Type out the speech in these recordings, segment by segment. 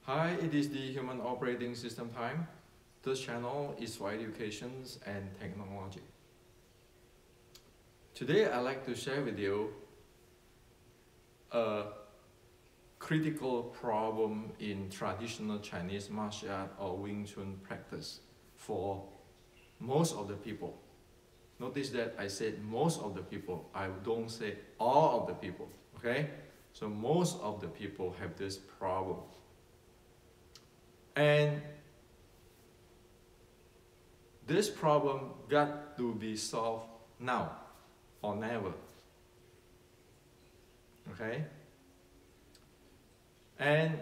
Hi, it is the Human Operating System time. This channel is for education and technology. Today, I'd like to share with you a critical problem in traditional Chinese martial art or Wing Chun practice for most of the people. Notice that I said most of the people. I don't say all of the people, okay? So most of the people have this problem. And this problem got to be solved now or never. Okay? And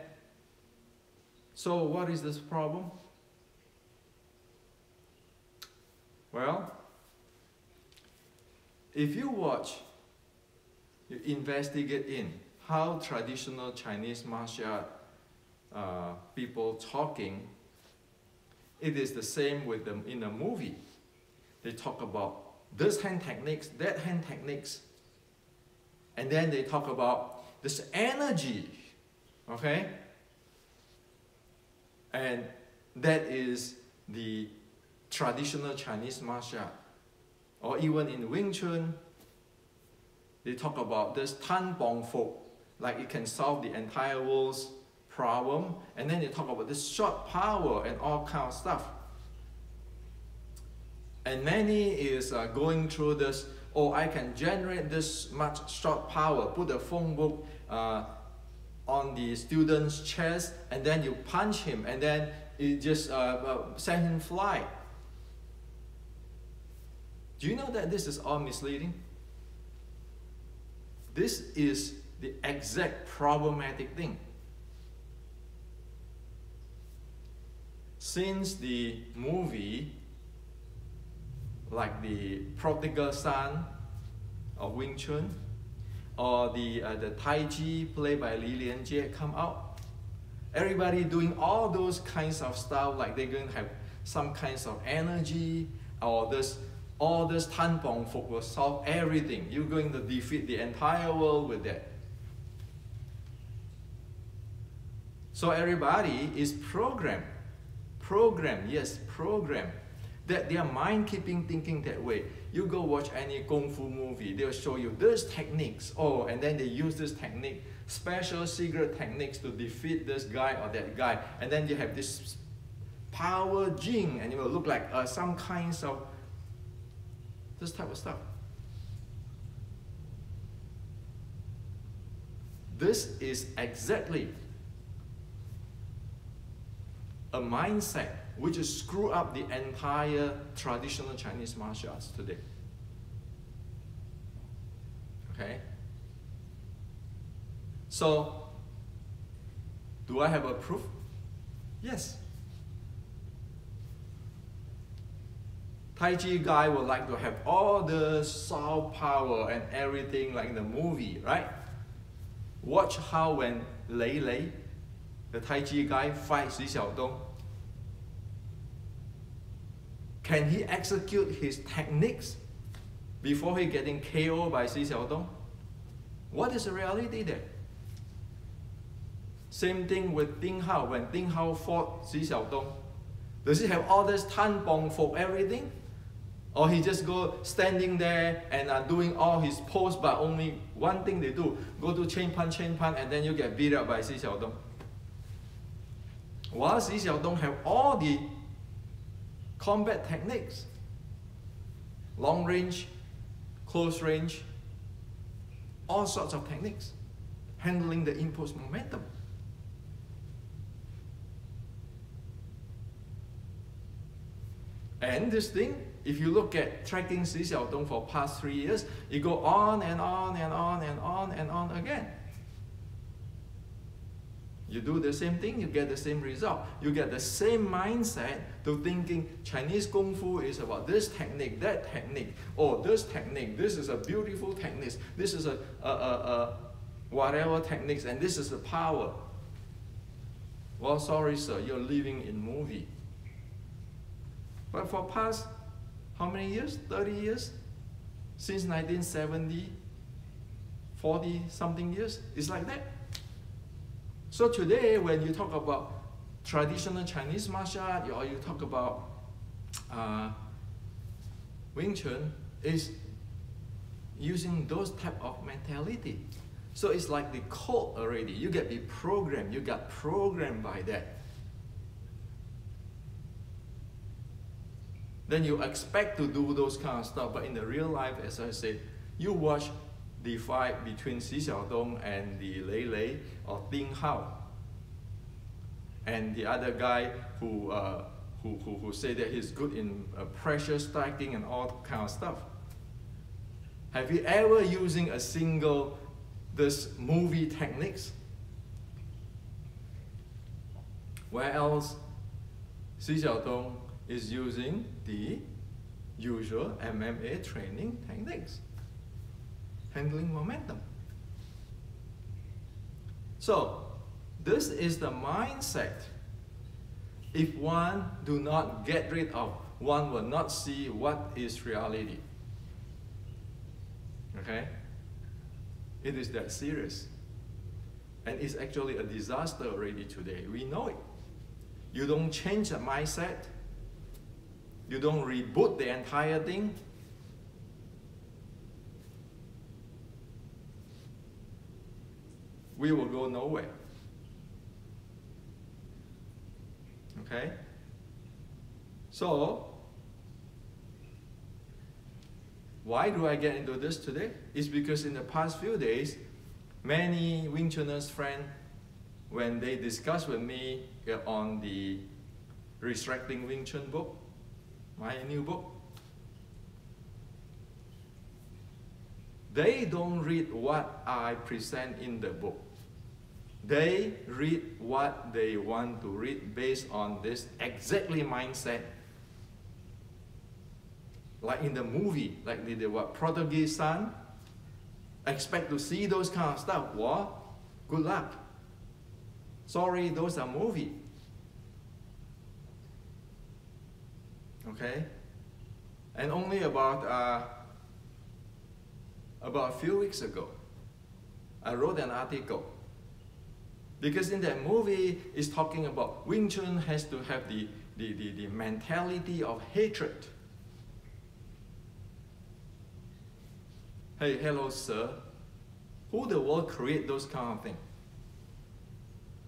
so what is this problem? Well, if you watch, you investigate in how traditional Chinese martial art people talking, it is the same with them in a movie. They talk about this hand techniques, that hand techniques, and then they talk about this energy, okay? And that is the traditional Chinese martial art. Or even in Wing Chun, they talk about this Tan Bong Fo, like it can solve the entire world's problem, and then they talk about this short power and all kind of stuff. And many is going through this, oh, I can generate this much short power, put a phone book on the student's chest, and then you punch him, and then it just send him fly. Do you know that this is all misleading? This is the exact problematic thing. Since the movie, like the Prodigal Son of Wing Chun, or the Tai Chi played by Li Lianjie come out, everybody doing all those kinds of stuff, like they're going to have some kinds of energy, or all this Tan Bong Fo will solve everything. You're going to defeat the entire world with that. So everybody is programmed, that their mind keeping thinking that way. You go watch any Kung Fu movie, they'll show you these techniques, oh, and then they use this technique, special secret techniques to defeat this guy or that guy, and then you have this power jing, and it will look like some kinds of this type of stuff. This is exactly a mindset which is screw up the entire traditional Chinese martial arts today. Okay? So, do I have a proof? Yes. Tai Chi guy would like to have all the soft power and everything like in the movie, right? Watch how when Lei Lei, the Tai Chi guy, fights Xi Xiaodong. Can he execute his techniques before he getting KO by Xi Xiaodong? What is the reality there? Same thing with Ding Hao. When Ding Hao fought Xi Xiaodong, does he have all this Tan Bong Fo everything? Or he just go standing there and doing all his pose, but only one thing they do, go to chain punch, and then you get beat up by Xi Xiaodong. While Xi Xiaodong have all the combat techniques, long range, close range, all sorts of techniques, handling the impulse momentum. And this thing, if you look at tracking Xi Xiaodong for past 3 years, it go on and on and on and on and on again. You do the same thing, you get the same result. You get the same mindset to thinking Chinese Kung Fu is about this technique, that technique, or this technique, this is a beautiful technique, this is a whatever techniques, and this is the power. Well, sorry sir, you're living in movie. But for past, how many years? 30 years? Since 1970, 40 something years, it's like that. So today, when you talk about traditional Chinese martial art, or you talk about Wing Chun, is using those type of mentality. So it's like the code already. You get the program. You got programmed by that. Then you expect to do those kind of stuff, but in the real life, as I said, you watch the fight between Xi Xiaodong and the Lei Lei or Ding Hao, and the other guy who said that he's good in pressure striking and all kind of stuff. Have you ever using a single this movie techniques? Where else Xi Xiaodong is using the usual MMA training techniques, handling momentum. So this is the mindset. If one do not get rid of, one will not see what is reality. Okay? It is that serious. And it's actually a disaster already today. We know it. You don't change the mindset. You don't reboot the entire thing. We will go nowhere. Okay? So, why do I get into this today? It's because in the past few days, many Wing Chuners friends, when they discuss with me on the Resurrecting Wing Chun book, my new book, they don't read what I present in the book. They read what they want to read based on this exactly mindset. Like in the movie, like the Portuguese son, expect to see those kind of stuff. What? Good luck. Sorry, those are movie. Okay? And only about a few weeks ago, I wrote an article. Because in that movie, it's talking about Wing Chun has to have the mentality of hatred. Hey, hello, sir. Who the world create those kind of things?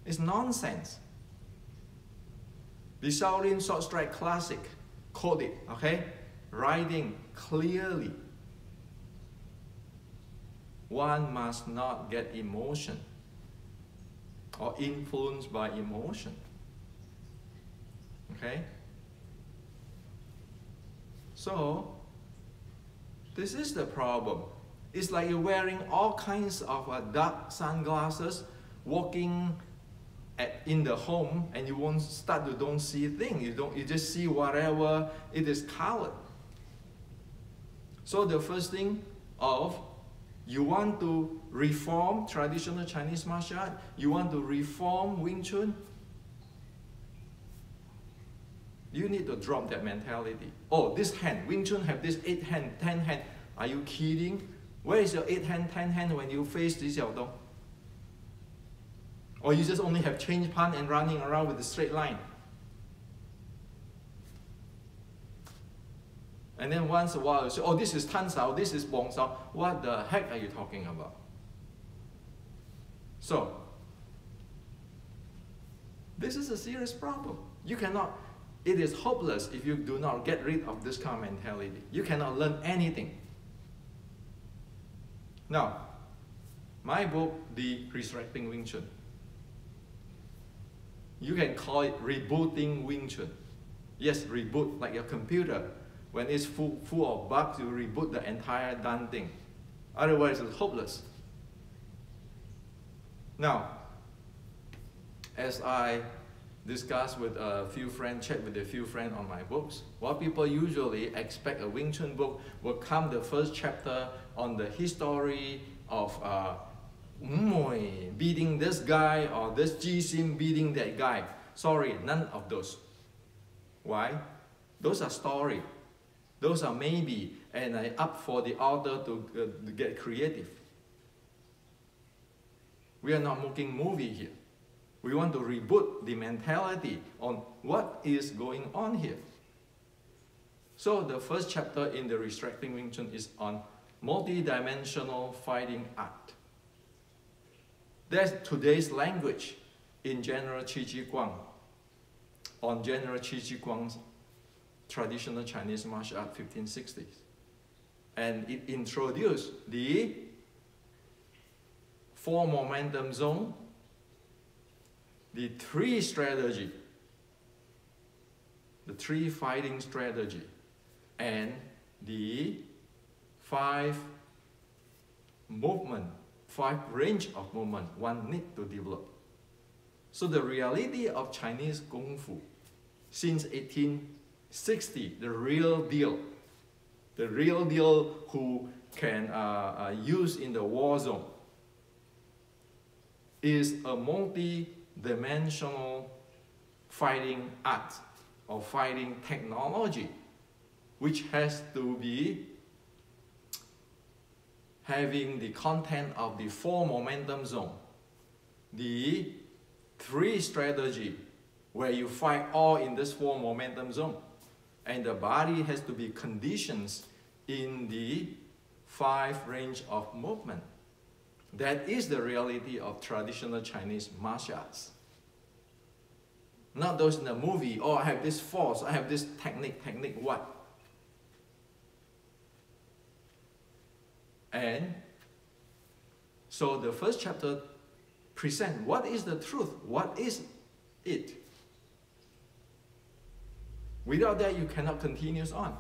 It's nonsense. The Shaolin Short Strike Classic code it, okay? Writing clearly. One must not get emotion or influenced by emotion. Okay? So, this is the problem. It's like you're wearing all kinds of dark sunglasses, walking in the home, and you won't start to don't see things. You just see whatever it is colored. So the first thing of you want to reform traditional Chinese martial art, you want to reform Wing Chun, you need to drop that mentality. Oh, this hand, Wing Chun have this 8 hand, 10 hand. Are you kidding? Where is your 8 hand, 10 hand when you face Xi Xiaodong? Or you just only have change punch and running around with a straight line. And then once a while you say, oh, this is Tan Sao, this is Bong Sao. What the heck are you talking about? So, this is a serious problem. You cannot, it is hopeless if you do not get rid of this kind of mentality. You cannot learn anything. Now, my book, The Resurrecting Wing Chun, you can call it Rebooting Wing Chun. Yes, reboot, like your computer. When it's full of bugs, you reboot the entire darn thing. Otherwise, it's hopeless. Now, as I discuss with a few friends, check with a few friends on my books, what people usually expect a Wing Chun book will come the first chapter on the history of beating this guy or this Jisim beating that guy. Sorry, none of those. Why? Those are story. Those are maybe, and I up for the author to get creative. We are not making movie here. We want to reboot the mentality on what is going on here. So the first chapter in the Resurrecting Wing Chun is on multi-dimensional fighting art. That's today's language in General Qi Ji Guang, on General Qi Ji Guang's traditional Chinese martial art 1560s. And it introduced the 4 momentum zone, the 3 strategy, the 3 fighting strategy, and the 5 movement, 5 range of movement one need to develop. So the reality of Chinese Kung Fu since 1860, the real deal who can use in the war zone, is a multi-dimensional fighting art or fighting technology, which has to be having the content of the 4 momentum zone, the 3 strategy, where you fight all in this 4 momentum zone, and the body has to be conditioned in the 5 range of movement. That is the reality of traditional Chinese martial arts. Not those in the movie, oh, I have this force, I have this technique what? And so the first chapter presents what is the truth, what is it. Without that, you cannot continue on.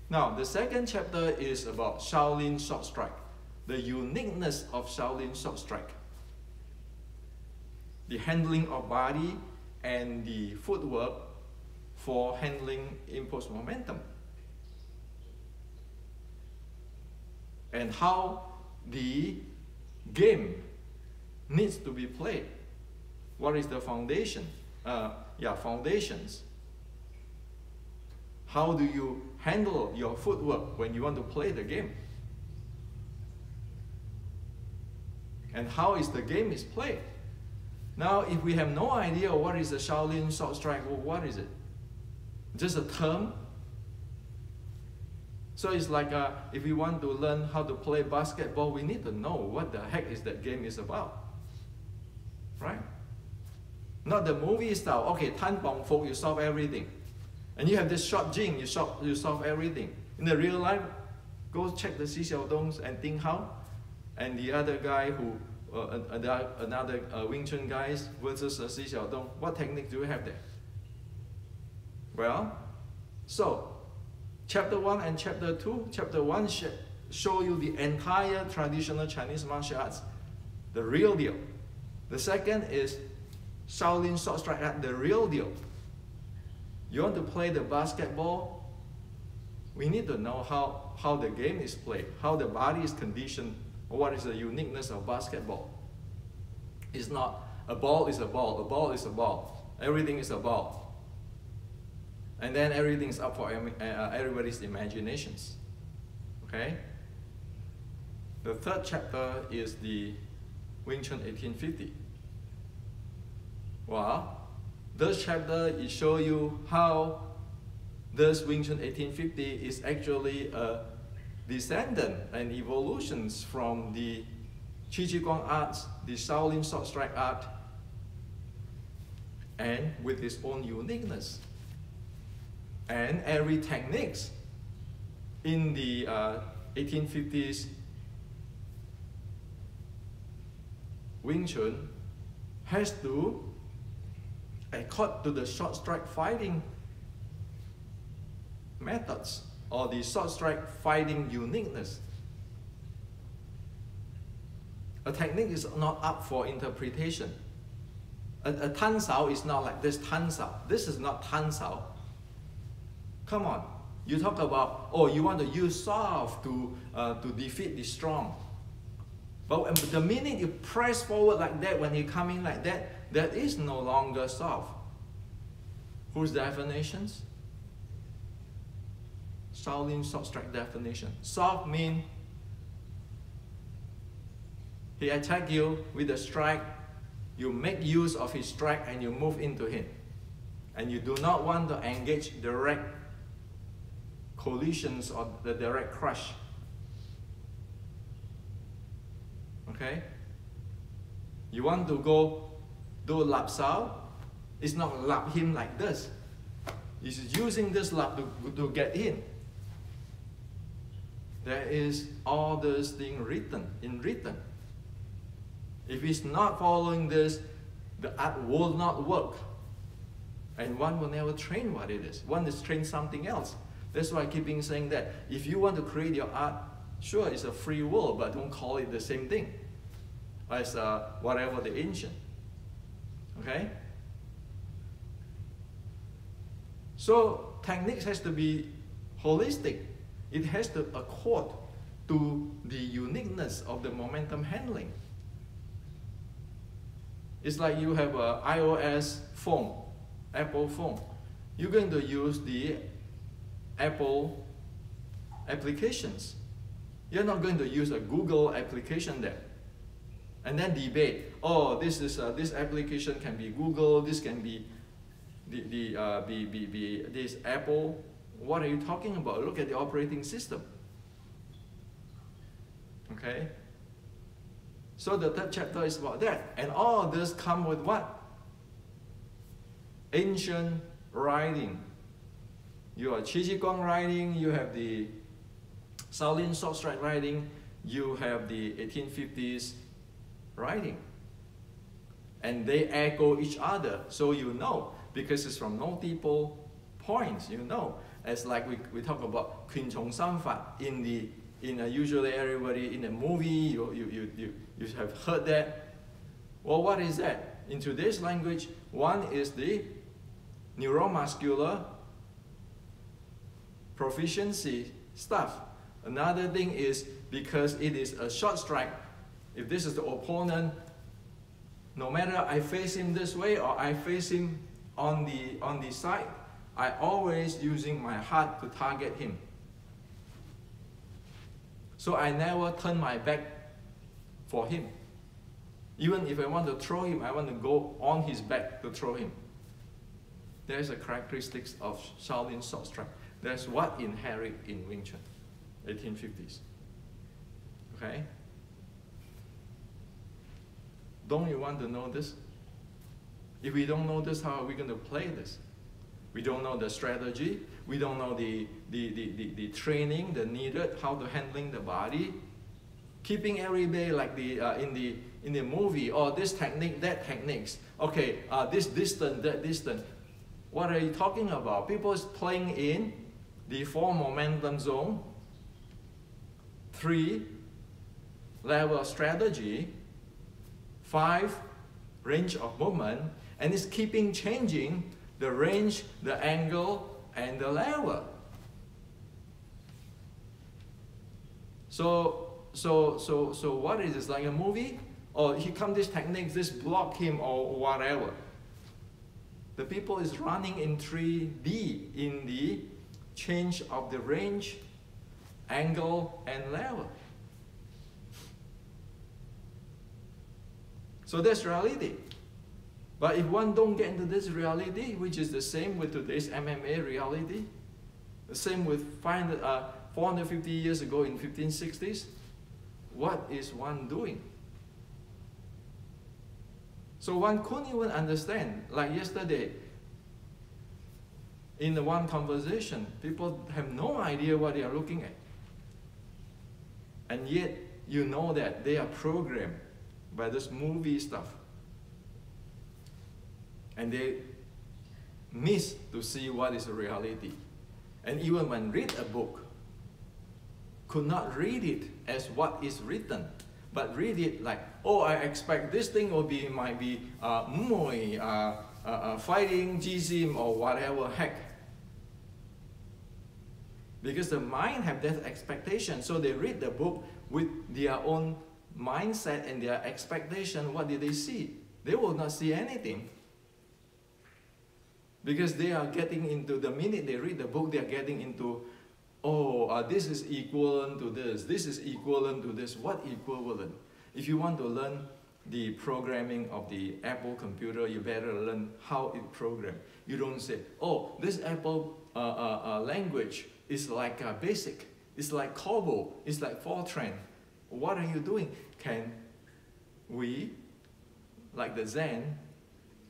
Now, the second chapter is about Shaolin Short Strike, the uniqueness of Shaolin Short Strike, the handling of body and the footwork for handling impulse momentum, and how the game needs to be played. What is the foundation? Foundations. How do you handle your footwork when you want to play the game? And how is the game is played? Now, if we have no idea what is the Shaolin Short Strike, well, what is it? Just a term? So it's like if we want to learn how to play basketball, we need to know what the heck is that game is about, right? Not the movie style. Okay, Tan Bong Fok, you solve everything. And you have this short jing, you solve everything. In the real life, go check the Xi Xiaodongs and Ding Hao, and the other guy who, another Wing Chun guys versus Xi Xiaodong. What technique do you have there? Well, so chapter 1 and chapter 2. Chapter 1 show you the entire traditional Chinese martial arts, the real deal. The second is Shaolin Short Strike, the real deal. You want to play the basketball, we need to know how the game is played, how the body is conditioned, what is the uniqueness of basketball. It's not a ball is a ball, a ball is a ball, everything is a ball. And then everything is up for everybody's imaginations. Okay? The third chapter is the Wing Chun 1850. Well, this chapter is show you how this Wing Chun 1850 is actually a descendant and evolutions from the Qi Ji Guang arts, the Shaolin Short Strike art, and with its own uniqueness. And every techniques in the 1850s Wing Chun has to accord to the short strike fighting methods or the short strike fighting uniqueness. A technique is not up for interpretation. A Tan Sao is not like this Tan Sao. This is not Tan Sao. Come on. You talk about, oh, you want to use soft to defeat the strong. But the minute you press forward like that, when you come in like that, that is no longer soft. Whose definitions? Shaolin Short Strike definition. Soft means he attack you with a strike, You make use of his strike and you move into him. And you do not want to engage direct collisions or the direct crush. Okay? You want to go do lap sao? It's not lap him like this. It's using this lap to get in. There is all this thing written. If he's not following this, the art will not work. And one will never train what it is. One is train something else. That's why I keep saying that if you want to create your art, sure, it's a free will, but don't call it the same thing as whatever the ancient. Okay? So techniques has to be holistic. It has to accord to the uniqueness of the momentum handling. It's like you have an iOS phone, Apple phone. You're going to use the Apple applications. You're not going to use a Google application there. And then debate, oh, this application can be Google, this can be this Apple. What are you talking about? Look at the operating system. Okay? So the third chapter is about that. And all of this come with what? Ancient writing. You are Qi Ji Guang writing, you have the Shaolin Sword Strike writing, you have the 1850s writing. And they echo each other, so you know, because it's from multiple points, you know. As like we talk about Kun Chong San Fa usually everybody in a movie, you have heard that. Well, what is that? In today's language, one is the neuromuscular proficiency stuff. Another thing is because it is a short strike, if this is the opponent, no matter I face him this way or I face him on the side, I always using my heart to target him. So I never turn my back for him. Even if I want to throw him, I want to go on his back to throw him. There's a characteristics of Shaolin Sword Strike. That's what inherent in Wing Chun, 1850s. Okay? Don't you want to know this? If we don't know this, how are we going to play this? We don't know the strategy. We don't know the training, the needed, how to handling the body. Keeping every day like in the movie, or this technique, that techniques. Okay, this distance, that distance. What are you talking about? People is playing in the 4 momentum zone, 3 level of strategy, 5 range of movement, and it's keeping changing the range, the angle, and the level. So what is this, like a movie? Or here come this technique, this block him or whatever. The people is running in 3D in the change of the range, angle, and level. So that's reality. But if one don't get into this reality, which is the same with today's MMA reality, the same with 450 years ago in 1560s, what is one doing? So one couldn't even understand. Like yesterday, in the one conversation, people have no idea what they are looking at. And yet, you know that they are programmed by this movie stuff. And they miss to see what is reality. And even when read a book, could not read it as what is written, but read it like, oh, I expect this thing might be fighting, jizim, or whatever heck. Because the mind have that expectation, so they read the book with their own mindset and their expectation. What did they see? They will not see anything. Because they are getting into, the minute they read the book, they are getting into, oh, this is equivalent to this is equivalent to this. What equivalent? If you want to learn the programming of the Apple computer, you better learn how it programs. You don't say, oh, this Apple language is like BASIC, it's like COBOL, it's like Fortran. What are you doing? Can we, like the Zen,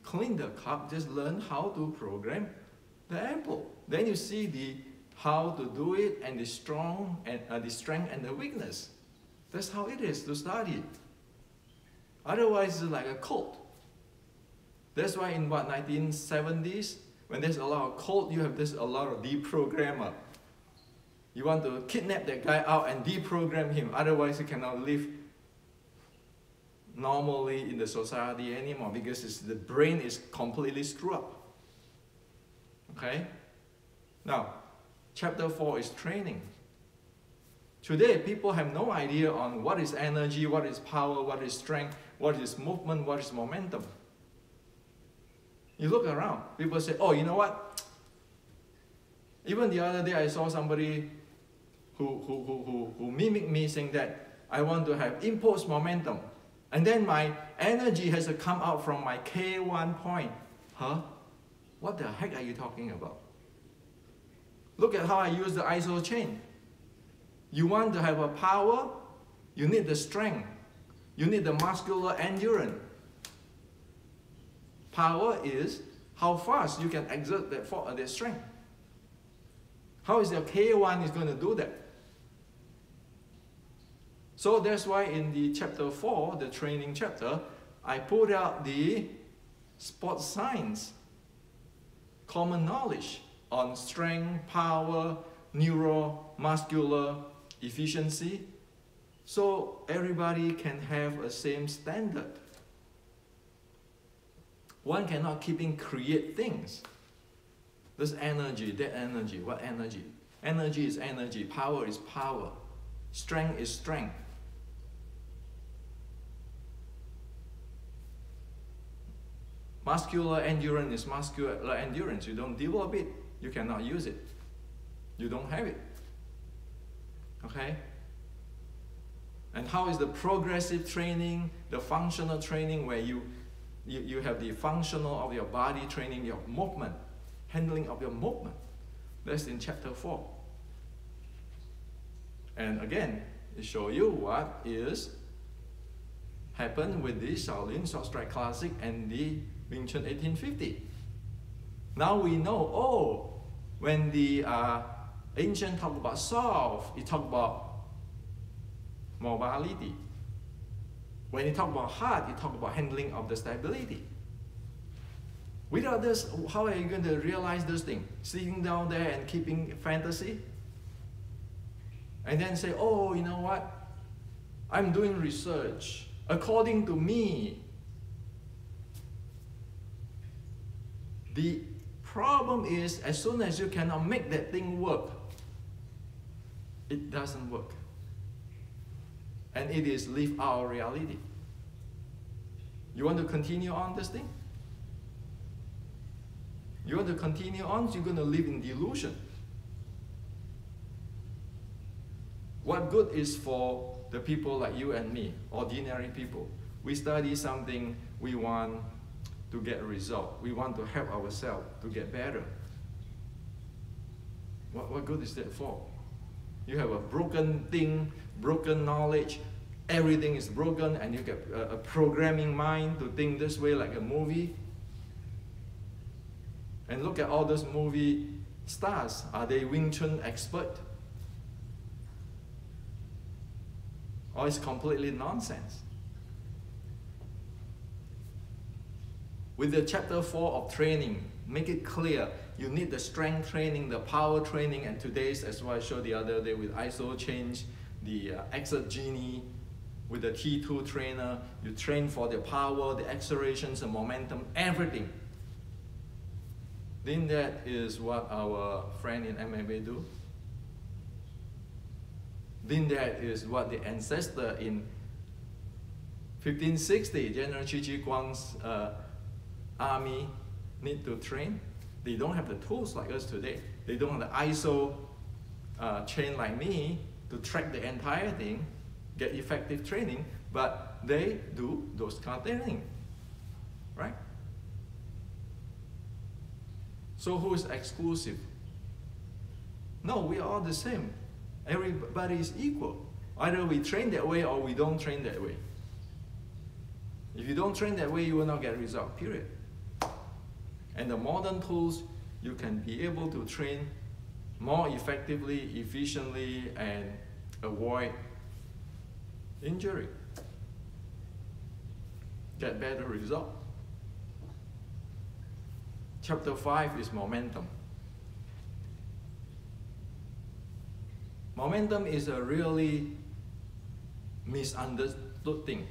clean the cup, just learn how to program the Apple? Then you see the how to do it and the strong and the strength and the weakness. That's how it is to study. Otherwise, it's like a cult. That's why in 1970s, when there's a lot of cult, you have a lot of deprogrammer. You want to kidnap that guy out and deprogram him. Otherwise, he cannot live normally in the society anymore because the brain is completely screwed up. Okay? Now, chapter 4 is training. Today, people have no idea on what is energy, what is power, what is strength, what is movement, what is momentum. You look around, people say, oh, you know what? Even the other day, I saw somebody who mimicked me saying that I want to have impulse momentum. And then my energy has to come out from my K1 point. Huh? What the heck are you talking about? Look at how I use the iso chain. You want to have a power, you need the strength. You need the muscular endurance. Power is how fast you can exert that strength. How is your K1 is going to do that? So that's why in the chapter 4, the training chapter, I put out the sports science, common knowledge on strength, power, neuromuscular efficiency, so everybody can have a same standard. One cannot create things. This energy, that energy, what energy? Energy is energy, power is power, strength is strength. Muscular endurance is muscular endurance. You don't develop it, you cannot use it. You don't have it. Okay? And how is the progressive training, the functional training, where you have the functional of your body training, your movement, handling of your movement. That's in chapter 4. And again, it shows you what is happened with the Shaolin Short Strike Classic and the Wing Chun 1850. Now we know, oh, when the ancient talk about soft, it talk about mobility. When you talk about hard, you talk about handling of the stability. Without this, how are you going to realize those things? Sitting down there and keeping fantasy? And then say, oh, you know what? I'm doing research. According to me, the problem is as soon as you cannot make that thing work, it doesn't work. And it is live our reality. You want to continue on this thing? You want to continue on, you're going to live in delusion. What good is for the people like you and me, ordinary people? We study something, we want to get a result. We want to help ourselves to get better. What good is that for? You have a broken thing, broken knowledge, everything is broken, and you get a programming mind to think this way like a movie. And look at all those movie stars. Are they Wing Chun expert? Or it's completely nonsense? With the chapter 4 of training, make it clear. You need the strength training, the power training, and today's, as what I showed the other day with iso change, the exert genie, with the T2 trainer, you train for the power, the accelerations, the momentum, everything. Then that is what our friend in MMA do. Then that is what the ancestor in 1560, General Chi Chi Guang's army need to train. They don't have the tools like us today. They don't have the iso chain like me to track the entire thing, get effective training, but they do those kind of training, right? So who is exclusive? No, we are all the same. Everybody is equal. Either we train that way or we don't train that way. If you don't train that way, you will not get result, period. And the modern tools, you can be able to train more effectively, efficiently, and avoid injury. Get better result. Chapter 5 is momentum. Momentum is a really misunderstood thing.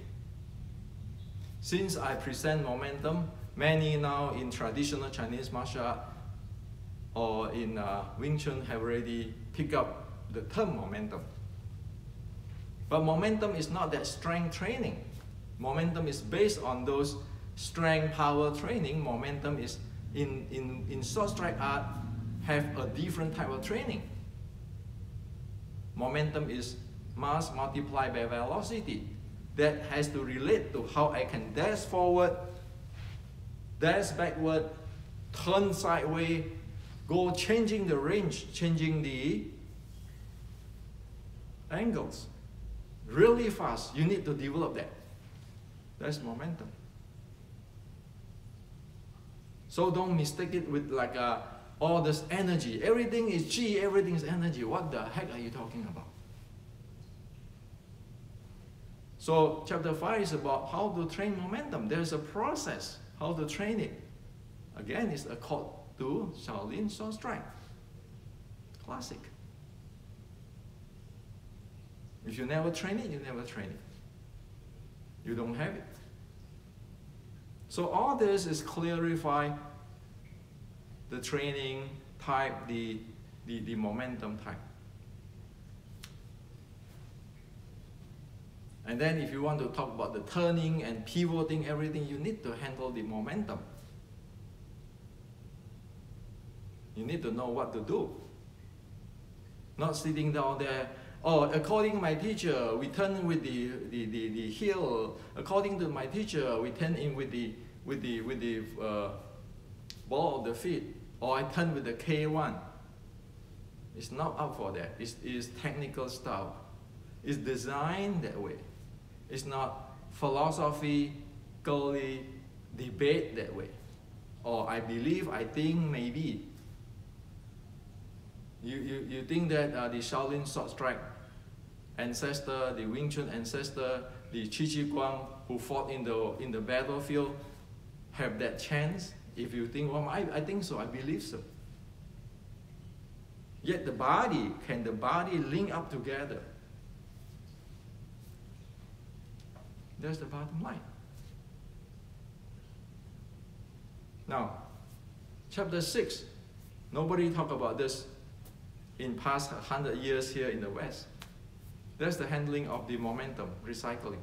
Since I present momentum, many now in traditional Chinese martial art or in Wing Chun have already picked up the term momentum. But momentum is not that strength training. Momentum is based on those strength power training. Momentum is in short strike art have a different type of training. Momentum is mass multiplied by velocity. That has to relate to how I can dash forward, dash backward, turn sideways, go changing the range, changing the angles. Really fast, you need to develop that. That's momentum. So don't mistake it with like all this energy. Everything is chi, everything is energy. What the heck are you talking about? So chapter 5 is about how to train momentum. There's a process, how to train it. Again, it's a code to Shaolin Short Strike. Classic. If you never train it, you never train it. You don't have it. So all this is clarify the training type, the momentum type. And then if you want to talk about the turning and pivoting, everything, you need to handle the momentum. You need to know what to do. Not sitting down there, oh, according to my teacher, we turn with the heel. According to my teacher, we turn in with the ball of the feet. Or I turn with the K1. It's not up for that. It's technical stuff. It's designed that way. It's not philosophically debate that way. Or I believe, I think, maybe. You think that the Shaolin Short Strike ancestor, the Wing Chun ancestor, the Chi Guang who fought in the battlefield have that chance? If you think, well, I think so, I believe so. Yet the body, can the body link up together? That's the bottom line. Now, chapter 6, nobody talk about this in past 100 years here in the West. That's the handling of the momentum, recycling.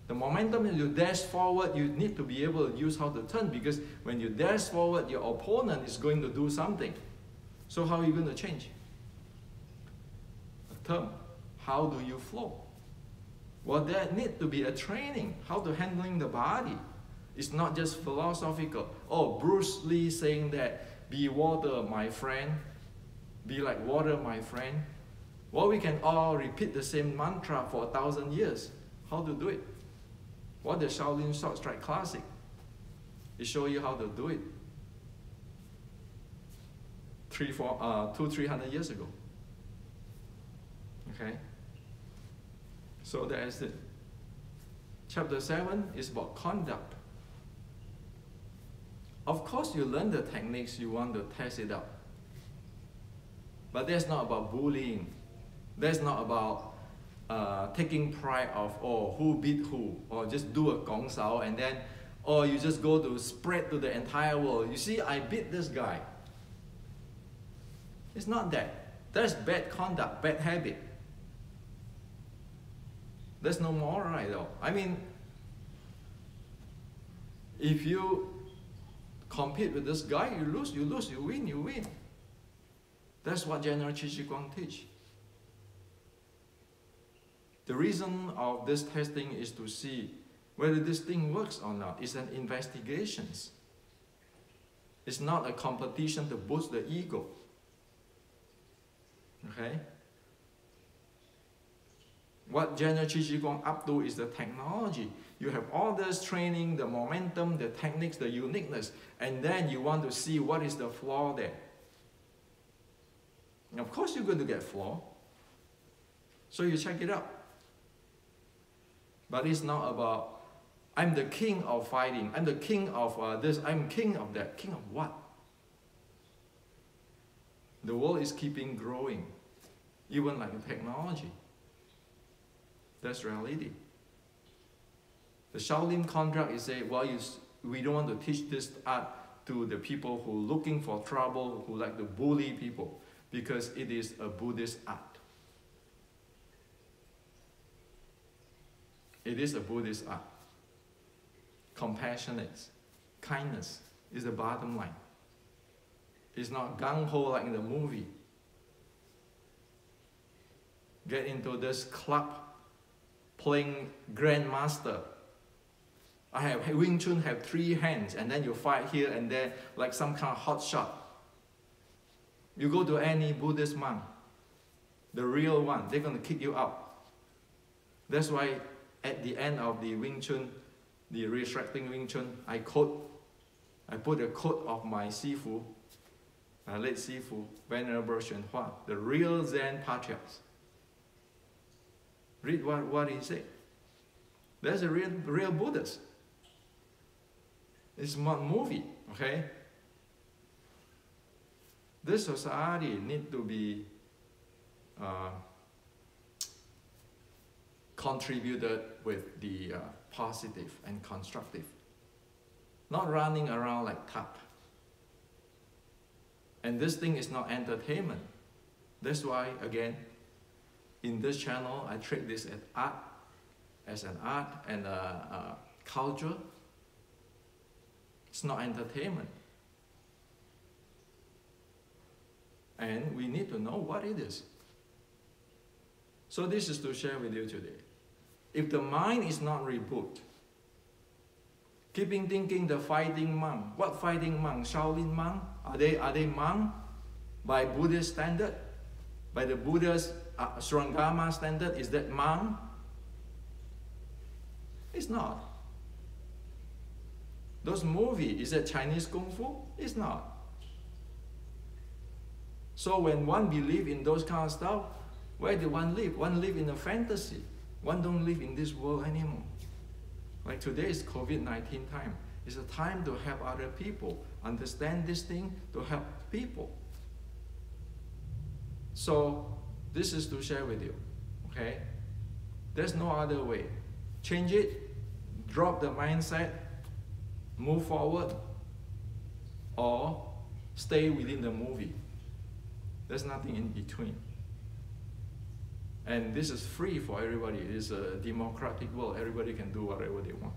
The momentum, you dash forward, you need to be able to use how to turn, because when you dash forward, your opponent is going to do something. So how are you going to change? A term, how do you flow? Well, there need to be a training, how to handling the body. It's not just philosophical. Oh, Bruce Lee saying that, be water, my friend. Be like water, my friend. Well, we can all repeat the same mantra for 1,000 years. How to do it? What the Shaolin Short Strike Classic? It shows you how to do it. 300 years ago. Okay? So that is it. Chapter 7 is about conduct. Of course, you learn the techniques, you want to test it out. But that's not about bullying. That's not about taking pride of, oh, who beat who, or just do a gong sao and then, or you just go to spread to the entire world. You see, I beat this guy. It's not that. That's bad conduct, bad habit. There's no moral at all. I mean, if you compete with this guy, you lose, you lose, you win, you win. That's what General Chi Guang teach. The reason of this testing is to see whether this thing works or not. It's an investigation. It's not a competition to boost the ego. Okay? What General Qi Qigong up to is the technology. You have all this training, the momentum, the techniques, the uniqueness, and then you want to see what is the flaw there. And of course you're going to get flaw. So you check it out. But it's not about, I'm the king of fighting, I'm the king of this, I'm king of that. King of what? The world is keeping growing, even like the technology. That's reality. The Shaolin contract is saying, well, we don't want to teach this art to the people who are looking for trouble, who like to bully people, because it is a Buddhist art. It is a Buddhist art. Compassionate, kindness is the bottom line. It's not gung-ho like in the movie. Get into this club playing grandmaster. I have Wing Chun have 3 hands, and then you fight here and there like some kind of hot shot. You go to any Buddhist monk, the real one, they're going to kick you out. That's why at the end of the Wing Chun, the Resurrecting Wing Chun, I put a quote of my Sifu, late Sifu, Venerable Xuan Hua, the real Zen patriarchs. Read what he said. There's a real Buddhist. It's not movie, okay? This society needs to be contributed with the positive and constructive. Not running around like tap. And this thing is not entertainment. That's why, again, in this channel, I treat this as art, as an art and a culture. It's not entertainment. And we need to know what it is. So this is to share with you today. If the mind is not rebooted, keeping thinking the fighting monk. What fighting monk? Shaolin monk? Are they monk by Buddhist standard? By the Buddha's Srangama standard? Is that monk? It's not. Those movies, is that Chinese Kung Fu? It's not. So when one believes in those kind of stuff, where do one live? One live in a fantasy. One don't live in this world anymore. Like today is COVID-19 time. It's a time to help other people understand this thing, to help people. So this is to share with you, okay? There's no other way. Change it, drop the mindset, move forward, or stay within the movie. There's nothing in between. And this is free for everybody. It is a democratic world. Everybody can do whatever they want.